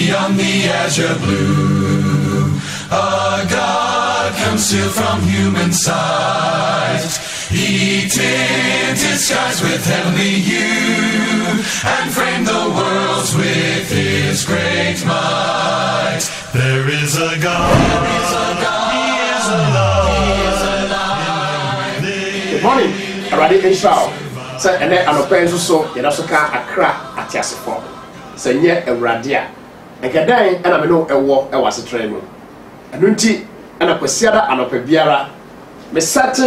beyond the azure blue. A God concealed from human sight. He tinted skies with heavenly hue, and framed the worlds with his great might. There is a God, there is a God, he is alive. Good morning, Aradi Israel. Say, and then an open so, you know, so can a crack at Yasifo. Say, yeah, a radia. And get dying, and I know a walk, I was a train. And Nunti, and a Quasiada, and a Pebiara, me set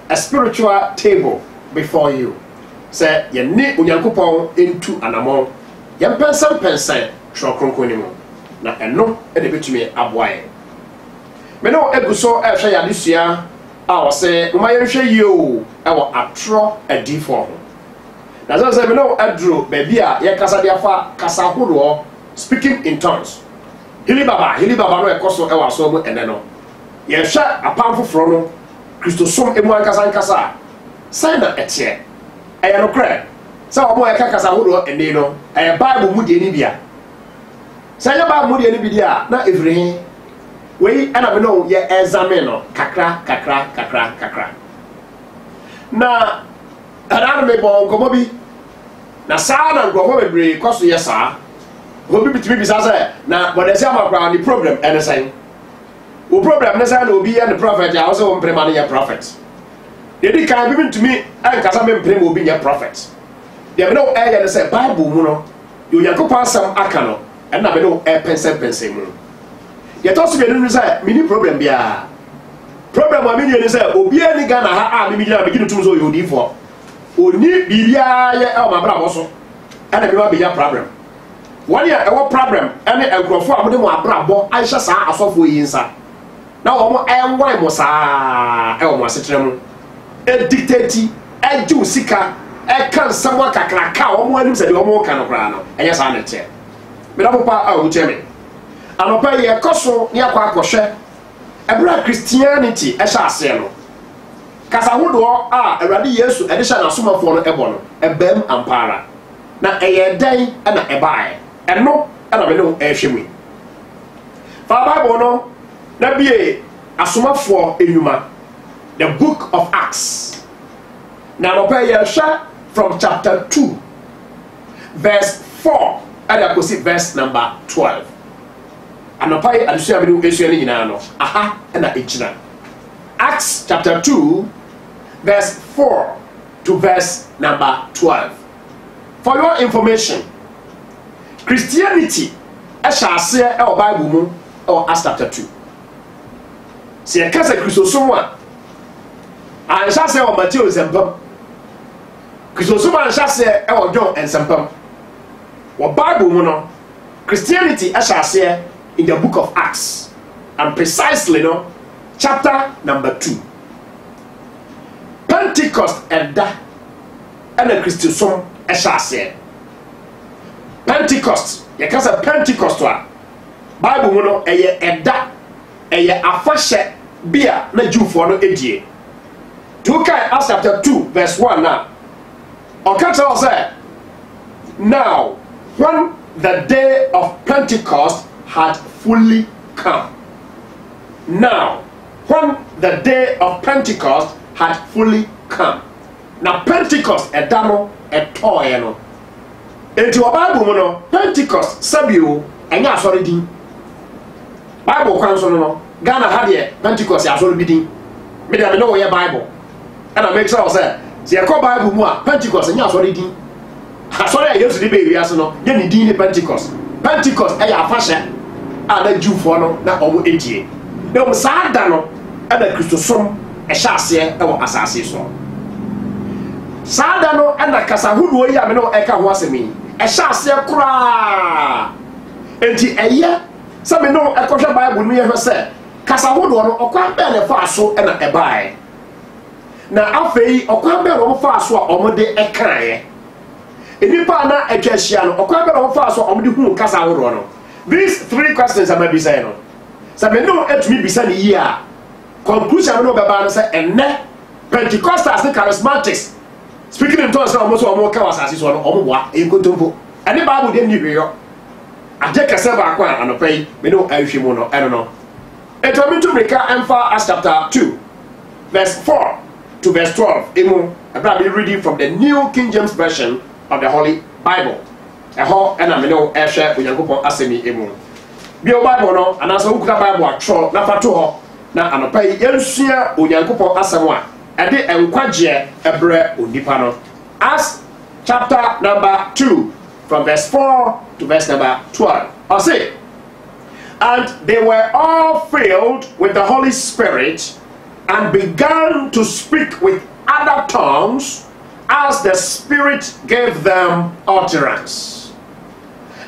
a spiritual table before you. Say, you need Unyakupon into an among young person, Trocronconimo. Na eno e de betumi aboaye me no eguso e hwe ya desua a wo se ma ye hwe yi o e wo atro adifo ho na so se me no adro ba bia ye kasa de afa kasa hodo speaking in tongues hili baba no e koso e wo aso mu ene no ye hwe apamfo fro no Christosom emu ankasa sai na etie e ye no kre sa wo mo e kasa hodo ene no e Bible mu de ni bia say about moody and bidia na every way and I know ye examine kakra na ana me bon komo bi na sa na ngro bebre koso ye sa obi bitimi bisa say na but they say am the problem and say o problem na say na obi and the prophet ya also on prema na prophet they did can be to me and kasa me prema obi ya prophet they know e ya say Bible mu no yo yakopa sam aka no and na be no pense mu ye to so be no say mini problem bia problem wa mini ni say obi ani Ghana ha a mi gina be gina tum so yo difo oni bibia ye e o mabra bo so and na be wa be ya problem one year e wo problem and enkrofo a mo de mo abra bo aisha sa asofo yi nsa na wo mo enwai mo sa e wo mo asetre mu e dictate e ju sika e kan samwa kakraka wo mo anim se de wo mo kan kra no e yes na che me da papa a wo cheme anopa ye koso ne akwa akohwe ebra Christianity e sha ase no kasa hodo a Awurade Yesu e de sha na somafo no ebo no ebam ampara na eye dan na ebae eno na me no e hwemu fa Bible no na bie asomafo enuma the book of Acts na anopa ye hwa from chapter 2 verse 4 and I see verse number 12. And I pay and share with you no. Aha, and I Acts chapter 2, verse 4 to verse number 12. For your information, Christianity, I shall say our Bible or Acts chapter 2. See a case of Christosoma. I shall say our Matthew and Sempum. Christosoma shall say our John and Sempum. What Bible no Christianity I shall say in the book of Acts and precisely no chapter number 2 Pentecost and a Christosum I shall say Pentecost you can say Pentecost Bible no eye eda eye afashe bia na Jewfo no edie to kai Acts chapter 2 verse 1 now okay tell say now when the day of Pentecost had fully come. Now, when the day of Pentecost had fully come. Now, Pentecost, a dano, a toy, no. Into a Bible, no, Pentecost, Sabio, and ya sorry, Bible council, no. Ghana had here, Pentecost, ya sorry, bidding. Maybe I know your Bible. And I make sure I say, see, I call Bible more, Pentecost, and ya sorry, sorry, I used to be baby, as no, then you did Pentecost. Pentecost, a fashion, and a Jew for no, not over 80. There was sad dano, and a Christosum, a chassis, or assassin. Sad dano, and a Casa who do I know Eka was me, a chassis cry. And a year, some know a kosher Bible near her said, Casa who do or quite better fast so and a buy. Now, I'll pay or quite better fast so or de a cry. Nipa na atwahia no okwa be no fa so omde hu kasa woro no. These three questions am be say no. Say me no etumi bisa ni yi a conclusion no be ba no say enne Pentecostals and charismatics speaking in tongues almost omo ka wasase so no omo boa e kontompo. Ani Bible dem ni hwe yo. ade kase ba kwa anopai me no ahwe mu no eno no etomi to meka emfa as chapter 2 verse 4 to verse 12 emu abra be reading from the New King James Version of the Holy Bible eho ena me no ehwe onyankopon asemi emu bi o Bible no anasa ukuta Bible atro na fato ho na anopai yensua onyankopon asem a ade enkwagye ebre onipa no as chapter number 2 from verse 4 to verse number 12. I'll say, and they were all filled with the Holy Spirit and began to speak with other tongues as the Spirit gave them utterance.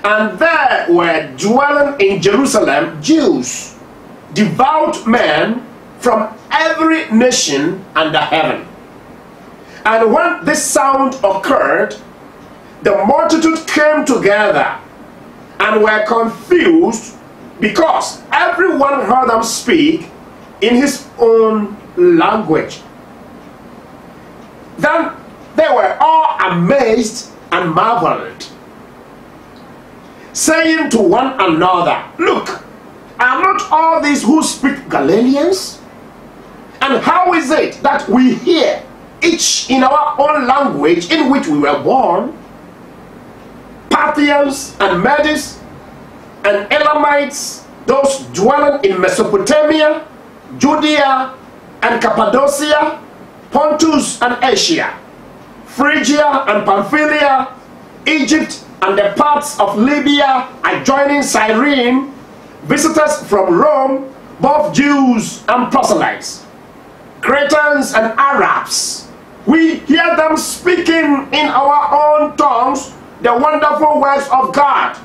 And there were dwelling in Jerusalem Jews, devout men from every nation under heaven. And when this sound occurred, the multitude came together and were confused because everyone heard them speak in his own language. Then they were all amazed and marveled, saying to one another, look, are not all these who speak Galileans? And how is it that we hear each in our own language in which we were born? Parthians and Medes and Elamites, those dwelling in Mesopotamia, Judea and Cappadocia, Pontus and Asia, Phrygia and Pamphylia, Egypt and the parts of Libya adjoining Cyrene, visitors from Rome, both Jews and proselytes, Cretans and Arabs. We hear them speaking in our own tongues the wonderful works of God.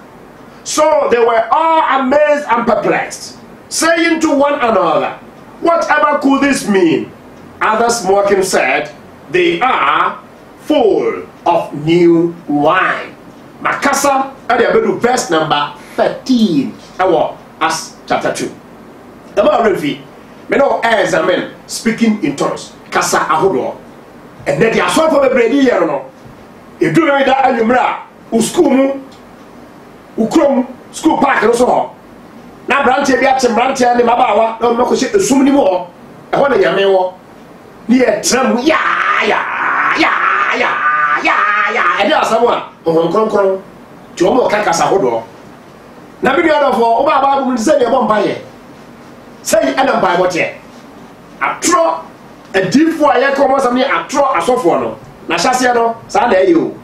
So they were all amazed and perplexed, saying to one another, whatever could this mean? Others mocking said, they are full of new wine. Makasa at the verse number 13. As chapter 2. The Bible me no examine speaking in tongues. Kasa ahodo. And then the assault for the brady here no. You do that anumra. School mu ukrom school park no so ho na branch bi atem branch ne mabawa na mo ko she esum ni mo e ho na nyame wo ni e tram ya e dey asamo a ho kronkron ti o mo ka kasa hodo na bi do fo o baba bu se ne bomba ye say ana mba bo te atro adifo aye ko mo sam ni atro asofo no na hyase no sa na e o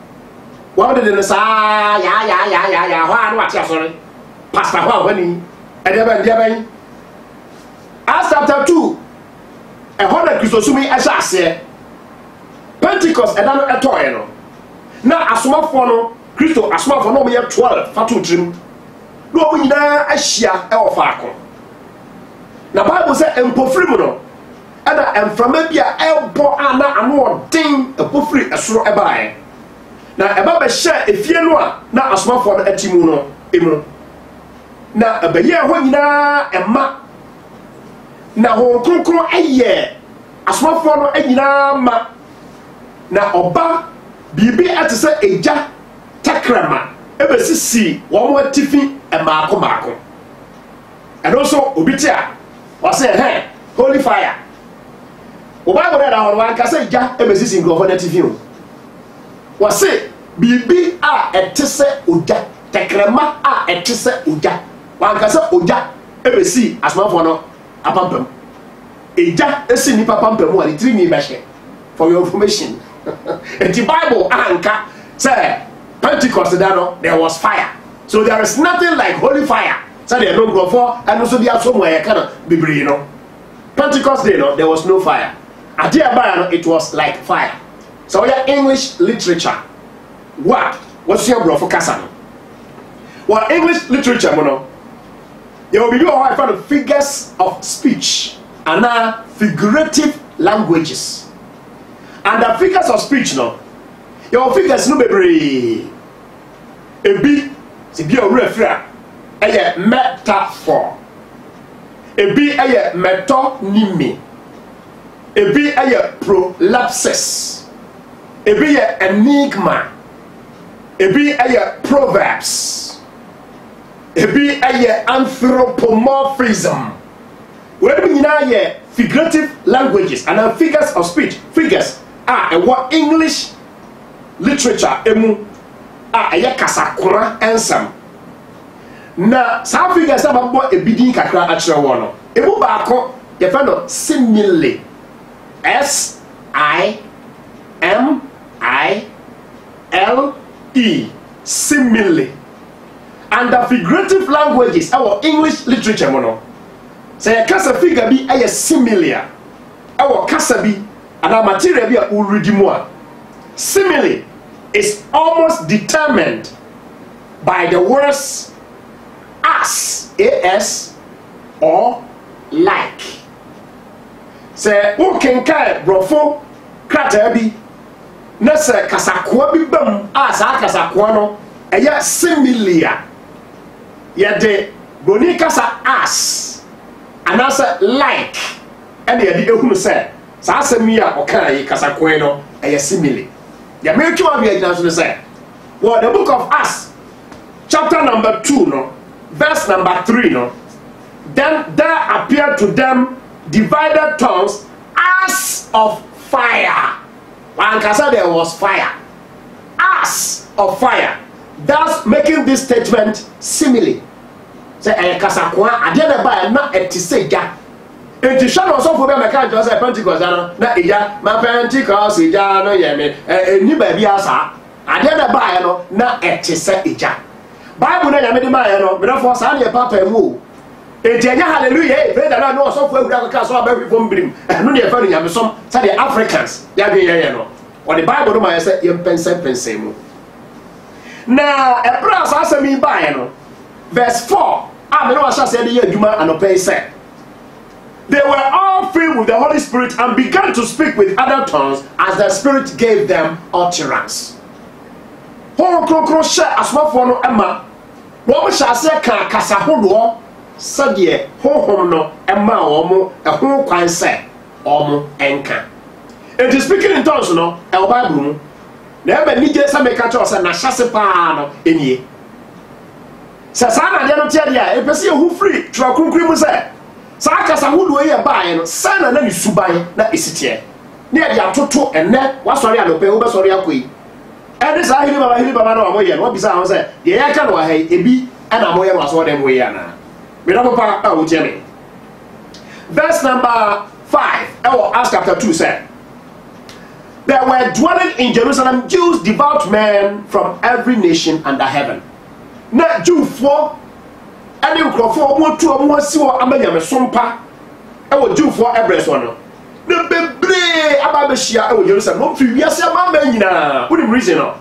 one day the sa ya wa no ati asore pastor wa wani edeba Acts chapter 2 e hoda Christosumi asha ase Pentecost edano etoye no na asomafo no Christo asomafo no me 12 fatu trim no omo nyina ahia e wo faako na Bible say empofiri mu no ana emframa bia ebo ana ano odin empofiri esoro ebaaye na eba be hye efie no a na asomafo no atimu no emu na abaye ho nyina emma na ho kronkron eye asomafo no anyina ma na oba bibi atese eja takrama ebesisi wo mo atifi emaako and also obitia was say holy fire oba go there na wan ka say eja ebesisi ngofo na atifi o was say bibi a etese oja takrama a etese oja wan ka say oja ebesi asomafo no apampam eja esi ni papampam wa litri ni behye for your information. In the Bible anka say Pentecost there was fire, so there is nothing like holy fire. So they don't go for and also there somewhere kind of Bible, you know. Pentecost day there was no fire. At the it was like fire. So your English literature, what's your bro for Kasano? Well, English literature, you will be doing all kind of figures of speech and now figurative languages. And the figures of speech your figures no be ebi si bi o refer eye metaphor ebi eye metonymy ebi eye prolapsus ebi eye enigma ebi eye proverbs ebi ɛyɛ anthropomorphism wɛrɛ bi nyinaa yɛ figurative languages and figures of speech figures ɛwɔ English literature emu ɛyɛ kasakora nsɛm na saa figures ababɔ ebi din kakra akyerɛ wɔn no emu baako yɛfɛ no simile S-I-M-I-L-E simile and the figurative languages our English literature mu no sɛ yɛkasa figure bi ɛyɛ simile ɛwɔ kasa bi ana material bi a uridi mu a simile is almost determined by the words as or like. Sɛ wo kenkan brofo krataa bi na sɛ kasakoa bi bam a saa kasakoa no ɛyɛ similia yɛde boni kasa as anasa like ɛna yɛde ehunu sɛ saa asɛm yi a ɔka yi kasakoa no ɛyɛ simile ya metwi wa bi agyina so no sɛ wɔ the book of Acts chapter number 2 no verse number 3 no then there appeared to them divided tongues as of fire. One can say there was fire. As of fire. Thus making this statement simile. Say kasakoa ade na ba na etiseja. Enti hwa no so fo be meka njo say Pentecost no na eja ma Pentecost eja no ye me eni ba bi asa. Ade na ba no na etise eja. Bible na ya me di ma ye no me no for sa na ye papa mu. Etianya hallelujah praise the Lord no so for awura ka so aba fom birim no ne fa no nyamesom say the Africans ya be ye no or the Bible no ma say ye pense mu na ebra sa asemi ba ye no verse 4 me no asha say the ye adwuma anopai say they were all filled with the Holy Spirit and began to speak with other tongues as the Spirit gave them utterance. Ho krokro she asmafo no ema wo mo sha se ka kasa hodo sadie honhom no ema omo ehon kwan se omo enka. It is speaking in tongues no e Bible mu na eba nije sa me ka cho se na hyase pa no enie sa sa na de no tie dia e pese hu free twa kronkron mu se sa kasa hodo ye baaye no sa na ni suban na esitie na ye atoto enne wasori anope wo be sori akoi ene sa hiri baba no amoye no bisa ho se ye ya ka no wa hai ebi ana amoye no aso dem we ya na verse number 5 Acts chapter 2 said there were dwelling in Jerusalem Jews, devout men from every nation under heaven. Na Jewfo any ukrofo omo tu omo asi wo amayame sompa Jewfo ebreso no na bebre ababehia Jerusalem no fi wiase amama nyina woni reason no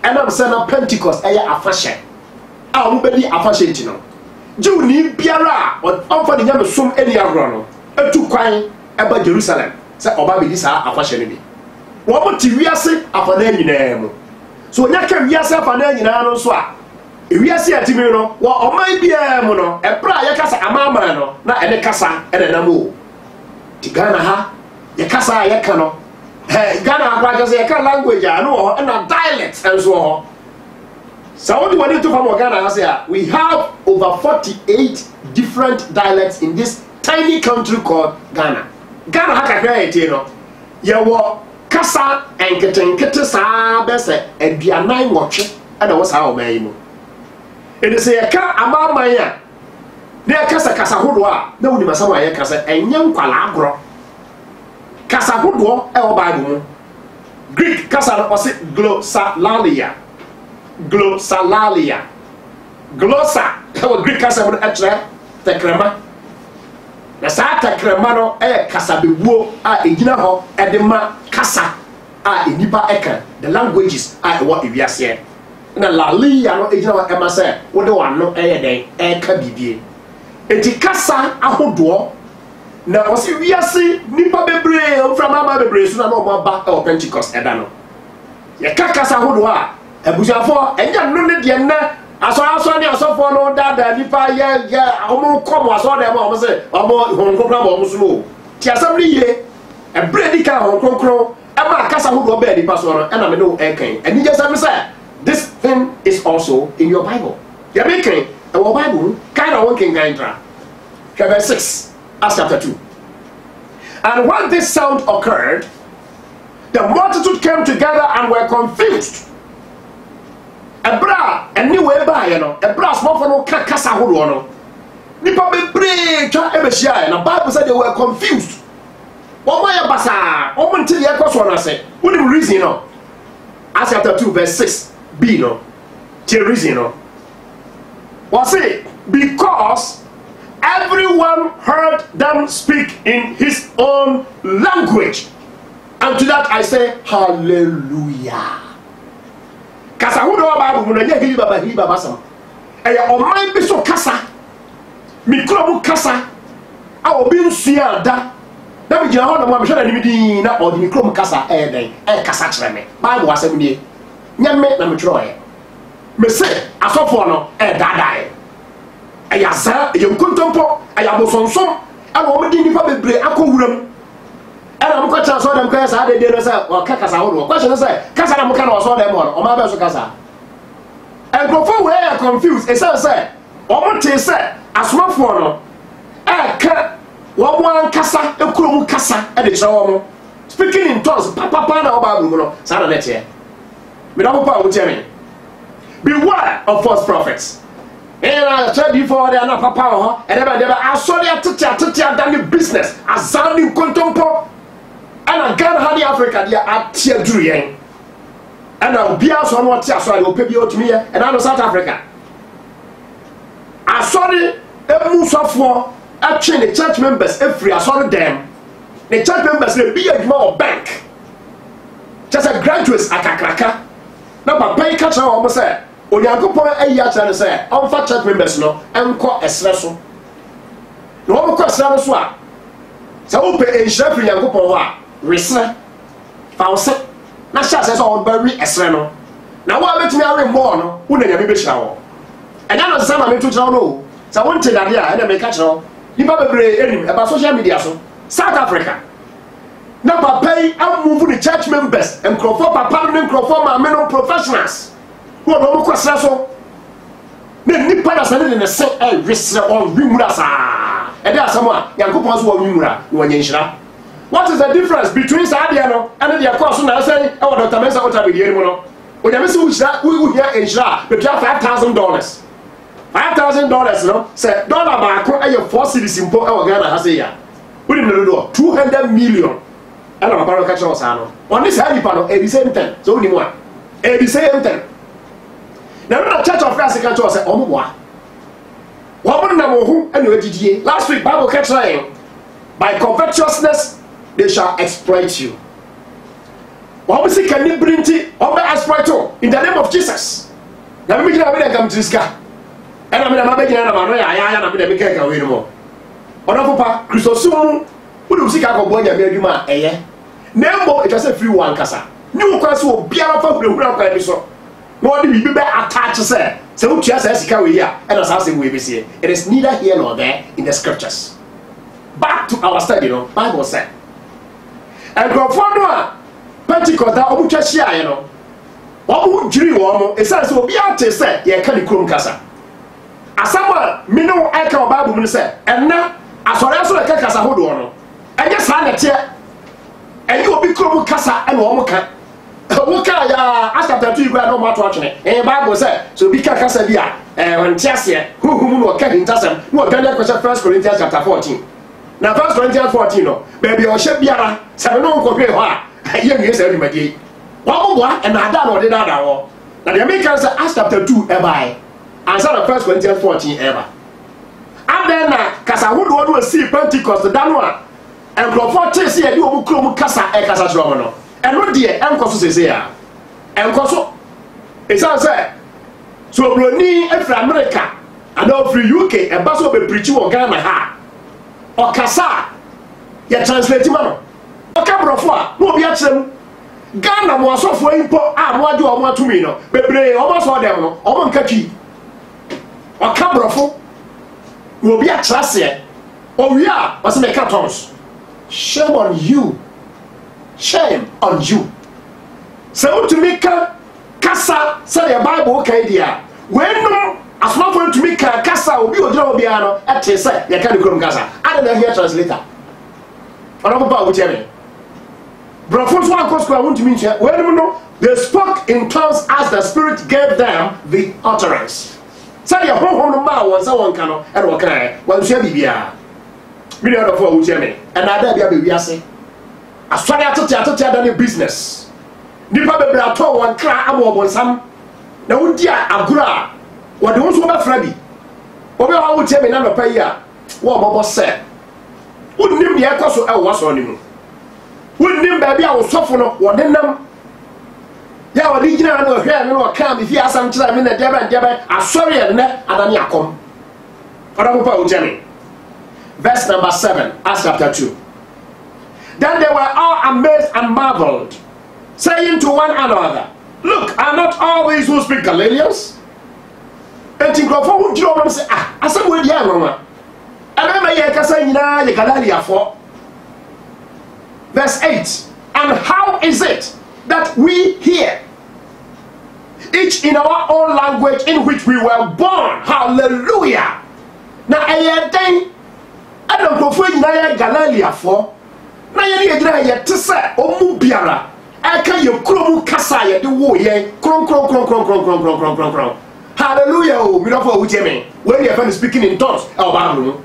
enam say na Pentecost eye afahye a omo bedi afahye ntino Jew ni biara on for the nyame som eni agro no etu kwan eba Jerusalem say oba be di sa afahye ne bi wo mo ti wiase afana nyina mu so nya ka wiase afana nyina no so a wiase atimi no wo oman bia mu no ebra ye kasa amama no na ene kasa ene na mo ti Ghana ha ye kasa ye ka no Ghana agba kasa ye ka language ano na dialect enso ho. So what do we need to from Ghana? We have over 48 different dialects in this tiny country called Ghana. Ghana hakakra etino. Yewo kasa enkete saa bese aduanan wotwe ana wo saa oman yi mu. Ede se ye ka amama ya. Na kasa hodo a na woni masama ye kasa enye nkwala agro. Kasa hodo e wo Bible mu. Greek kasa no ose glossolalia. Glossa our Greek kasa mo atre tekrema. Na sa tekrema no kasa bewuo a egina ho edema kasa a enipa eka the languages a what ewiase. Na lalia no egina ho ema se wo de wano den eka bibie. Enti kasa ahodo na osi wiase nipa bebre from ama bebre so na no ba e Pentecost eda no. Ye kasa ahodo a ebusiafo enja no ne de na aso ne asofo no dada nipa ye omo komo aso de ma omo se omo honkokra ba omo sumo ti asam ni ye ebre di ka honkokro e ma kasa ahodo ba nipa so no e na me no e kan eni je sam say this thing is also in your Bible. You be kan Our Bible kind of working Gaindra. Verse 6, Acts chapter 2. And when this sound occurred, the multitude came together and were confused. Ebra, anyway, by Ebra small for no Kasa Hurono. Nipa be brave, and the Bible said they were confused. What my basa, until the echoes one I say, what the reason, you know? Acts chapter 2, verse 6, B, no, the reason, no. Was it because everyone heard them speak in his own language? And to that I say, hallelujah. Kasa who know about when you baba sam. And your mind be so kasa. Mikrobu kasa. I will be sia da. That be jehon mo am sure na mi na or the mikrobu kasa den kasa kire me. Bible asem nie. Nyame na me tro me say asofo no dadai. Aya sa ye nkontompo aya bosonsom e wo me di nipa bebre akowuram. And I'm going to show them because I did or Kasa. Question is, Kasa Mukano saw them or my best Kasa. And before we are confused, it says, what they say, as one for one Kasa, a Krum Kasa, and the show speaking in tongues, Papa Pana or Babu, Saturday. Without power with Jerry. Beware of false prophets. And I said before they are not Papa, and never I saw their teacher done business as Zandi Contempo. And I got Honey Africa, they are tear dream. And I'll be out on what tear, so I will pay you to me, and I'm in South Africa. I saw the moves of war, actually, the church members, every I saw them. The church members, they be a more bank. Just a graduates at Kakraka. Now, my pay catcher almost said, when you go for a year, and say, I'm for church members, no, and call a stressful. No one calls that as well. So, open a chef in your go Resna, Fauset, Nasha says all very esreno. Now, what let me have more, no, who never be shower. And I know some of me to know. So I want to that, and I may catch all. You probably about social media, so South Africa. Now, Papa, I'm moving the church members and crop for Papa and crop for my men professionals who are no question. Then Nippon is in the same Resna or Rimurasa. And there's someone, Yankopons who are Rimura, who are Yeshra. What is the difference between Sadiano and the Apostle? I say, oh, Dr. Mesa, what are we doing? When you miss we will hear in Shra, but you have $5,000. $5,000, no? Say, dollar back, I have 4 cities in Port Ghana has a year. Put in the door, 200 million. And I'm about to catch us on this heavy panel, 87 so only one. 87 Now, the Church of Christ can say, oh, what? What who and last week, Bible kept saying, by covetousness, they shall exploit you. What we see can you bring it over exploit in the name of Jesus? Now we can come to this guy. And I'm making a man, I am making a way more. On a papa, Christosum, who will see a boy and maybe my air. Nembo, it was a free one cassa. New class will be out of the ground. Nor do we be attached, sir. So just as you carry here, and as we will see, it is neither here nor there in the scriptures. Back to our study, you know, Bible said. And go for no Pentecost that Obucha share, you know. What would you want? It says, will be out to say, yeah, can you come casa? As someone, me know I can Bible say, and now, as far as I can casa hold on. And just hand it here, and you will be come casa and Womoka. Woka, as after 2 you no more watching it. And Bible said, so be casa via, when Chassia, who will get in Tassam, who are going to question 1 Corinthians chapter 14. Now, 1 Corinthians 14, no, baby, or ship Biara, 7 no compare her. I hear you say, Maggie. One and I don't know the other. Now, the Americans asked chapter 2 ever. And son of 1 Corinthians 14 ever. And then, because I would want to see Pentecost, the Danua, and Crawford Chase here, you will come Casa and Casa Romano. And what dear, and Cosso say, and Cosso. It's all said. So, Bruni, for America, and all free UK, and Basso be preaching or Ghana ha. Or Casa, you translate him. O Cabrofua, no be at them. Ghana was off for import, what do I want to mean? Bebre, almost all them, or Kaki. Or Cabrofu will be at Chassia. Oh, we are, was make cartons. Shame on you. Shame on you. So to make Casa, say a Bible, okay, dear. When no, as not going to obi ka kasa obi odira obi ano ete say ye ka ne krom kasa ada na here translator ona papa wo tiame bro for so akos ko want to mean when no they spoke in tongues as the Spirit gave them the utterance. Say your home ma won say won ka no e do kan wan hia bibia me dey for wo tiame and ada bia be wiase asori atote ada business nipa bebre ato won kra amobonsam na wodi agura wode wo so ba fra bi obi ha wo tiame na no pa yi a wo bobo se wonnim de ekoso e wo so ni mu wonnim ba bia wo sofo no wode nam ya wode gina na hwe na no ka me fi asam kira me na deba asori e ne adani akom oda mo pa wo tiame verse number 7 Acts chapter 2. Then they were all amazed and marveled, saying to one another, look, are not all these who speak Galileans? And think of who do you say, I said, well, yeah, Roma. And I may say, Galilee for. Verse 8. And how is it that we hear, each in our own language in which we were born? Hallelujah. Now, I think I don't go for Galilee for. Na ye gira ye tese omu biara aka ye kromu kasa ye de wo ye kron hallelujah o mi do for wuche me when you are speaking in tongues e ba no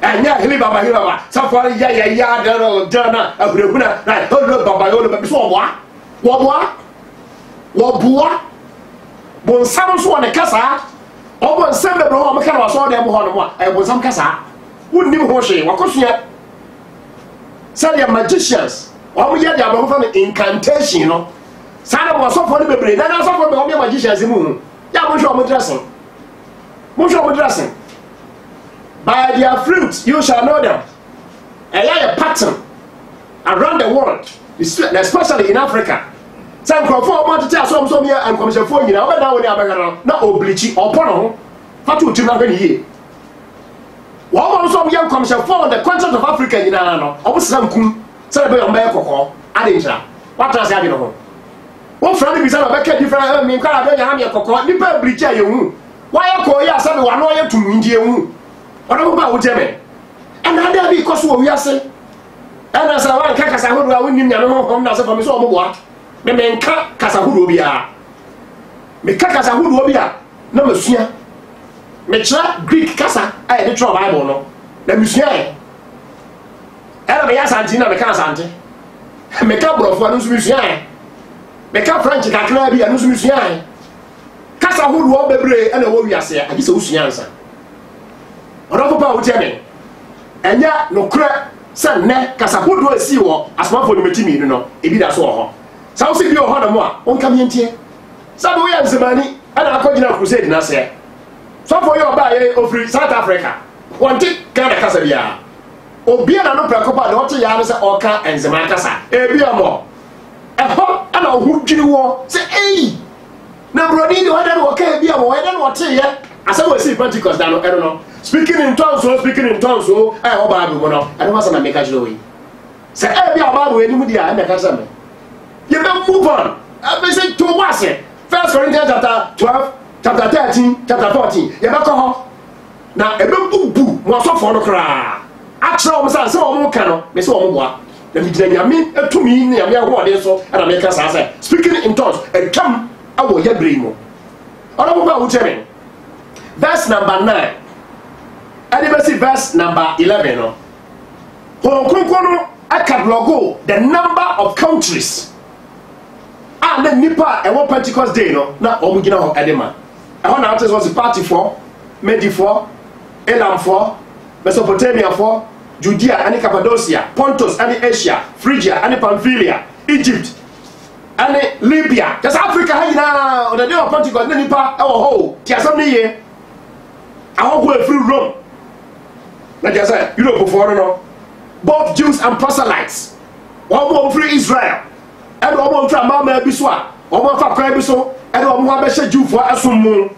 anya hili baba safari ya dana abrehuna na ho baba yo be so wo boa bon sam so ne kasa o bon sam be bro o me kana wa so de mo ho no mo e bon sam kasa wonnim ho hwe wakosua say the magicians or we get the above incantation, you know. Sana was so for the baby, then also for the magicians in moon. Yeah, I'm dressing. By their fruits you shall know them. And a pattern around the world, especially in Africa. Some crop for want to tell some here and commission for you now, but now we are not oblichi or pono. Fatu to not here. One also young commission for the continent of Africa in Anno, almost some coon, celebrate on Beko, Adinja. What does that know? One friend is a better different. I mean, I don't have your cocoa, you better bleach you. Why I call you some one lawyer to India? What about Jemmy? And I because we are saying, and as I want Casahu, I wouldn't know home as a from his own work. Me men Casahurubia. Me Casahurubia, no, monsieur. Metra Greek kasa ay de tro Bible no na musua era me ya santi na me ka santi me ka brofo anu musua me ka French kakra bi anu musua kasa hudu bebre na wo wiase a gise usua ansa odo papa wo tiame enya no kra se ne kasa hudu asi wo asmafo no metimi no ebi da so ho sa wo se bi ho na mo a on kam yentie sa do ya nzemani ana akogina crusade na se so for your buy of South Africa want it kind of kasa bia obi na no prekopa de ote ya no se oka enzema kasa e bia mo e ho ana ohudwiri wo se ei na brodi de wada no oka e bia mo wada no ote ye asa we see Pentecost da no e no speaking in tongues so e ho ba bi mo no e no masa na make jiro we se e bia ba bo enimu dia e make kasa me you don't move on I say to was it 1 Corinthians chapter 12 chapter 13, chapter 14. You back home. Now, a boo more so for the cry. Actually, I'm saying, so I'm cano, Miss Omoa. Let me tell you, to me, near me, what is so, and I make us answer. Speaking in tongues, and come, I will yet bring you. All about Jeremy. Verse number 9. And you see verse number 11. I can logo the number of countries. And then Nipa, and one Pentecost day, no, not Omugina Edema. I want to was the party for Medi for Elam for Mesopotamia for Judea and Cappadocia, Pontus and Asia, Phrygia and Pamphylia, Egypt and Libya. Just Africa now on the day of Pentecost, Nipa, oh, Tiasam ye. I won't go through Rome. Like I said, Europe before no. Both Jews and proselytes. One more free Israel. And one more from Mama Biswa. One more for Krabiso. And one more Jew for Asumu.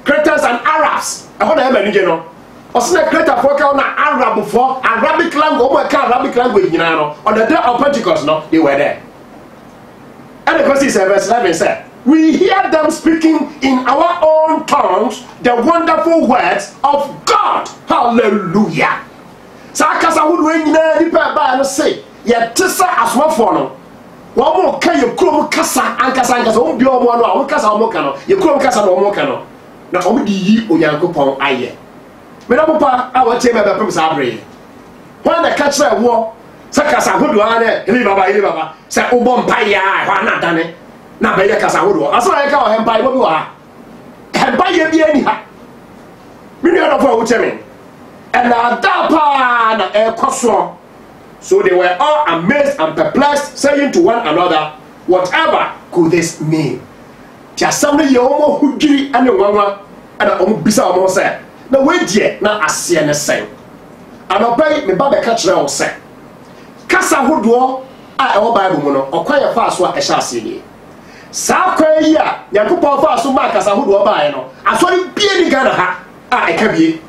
Cretans and Arabs. I want to have any general. Or snake Creta for Arab before Arabic language. Arabic language, you know. On the day of Pentecost, no, they were there. And the question is, verse 11 said, we hear them speaking in our own tongues the wonderful words of God. Hallelujah. Sakasa hudu enyina nipa ba no say ye tesa asomafo no wo mo ka ye krom kasa ankasa wo bi omo no a wo kasa omo ka no ye krom kasa no omo ka no na omo di yi onyankopon aye me na popa a wo che me be pem sa abre ho na ka kire wo sakasa hudu ane ili baba se ubo mpaye a ho na dane na be ye kasa hudu aso na ka o hempaye bo bi wa hempaye bi ani ha me no fo wo che me and so they were all amazed and perplexed, saying to one another, whatever could this mean? Somebody yomo hujiri and the one and a bisa omo say, no wait yet, na asiane say. And obey me baba catch them say. Kasa huduo a ewo Bible mu no okwaya fa so a ehya asede. Sa kwa ya Yakubon fa so ma kasa huduo ba no. Asori bie ni Ghana ha a ekabie.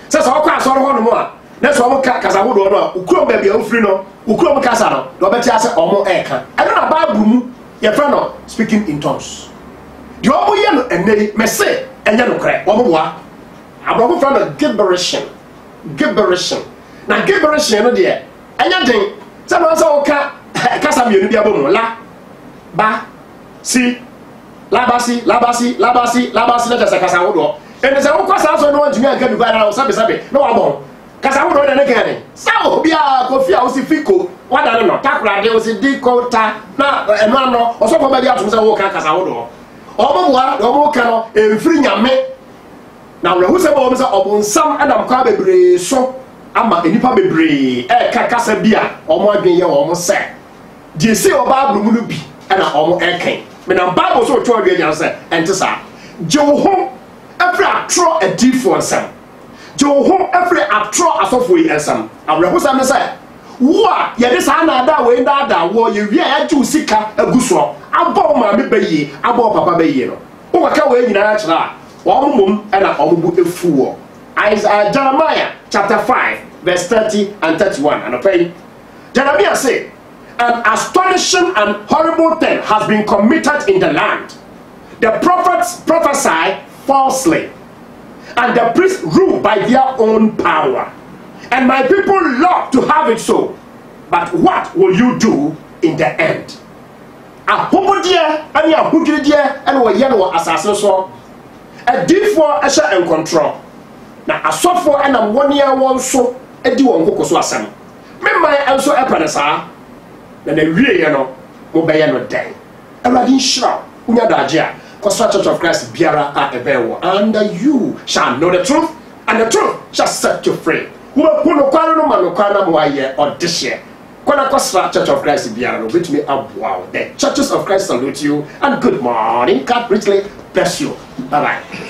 Sasa okwa asoro ho no mo a na so mo kasa hodo no ukrom ba bia ofri no ukrom kasa no do beti ase omo eka eno na Bible mu ye fra no speaking in tongues di omo ye no enei me se enye no kre omo boa abrogo fra no gibberish na gibberish no de enye den se no so ka kasa mienu bia bomu la ba si labasi na kasa hodo ene se ukwa sa so no antumi anka bi ba na sabe no wabon kasa wo na nekane sawo bia kofia wo si fiko wada no takra de wo si di kota na eno no osofo ba di atum se wo ka kasa wo do omo wa omo ka no emfiri nyame na wo hu se bo se obonsam adam kwa bebre so ama enipa bebre ka kasa bia omo adwen ye wo mo se di se oba abru mu no bi na omo eken me na Bible so to adwen ya se ente sa je wo ho every atro a different sam jo ho every atro asofo yi ensam awreho sam say wo a ye de sa na da we da wo ye wi a ju sika aguso abo ma me bayi abo papa bayi no wo ka we nyina ya kira wo mum e na omubu efuo Isaiah Jeremiah chapter 5 verse 30 and 31 and okay Jeremiah say an astonishing and horrible thing has been committed in the land. The prophets prophesy falsely, and the priests rule by their own power, and my people love to have it so. But what will you do in the end? Ahobodia and ahudridia and we yellow assassin so a deed for Asha and control. Now a sort for and a 1 year one so a do on Hokoso Assam. Remember also a panasa, then the real no Mobayano day. A radin shroud, Unyadaja. Church of Christ biara a ebewo, and you shall know the truth, and the truth shall set you free. Who no kwano no man no kwana mo aye or this year. Kwana Church of Christ biara no with me up wow. The Churches of Christ salute you and good morning. God richly bless you. Bye bye.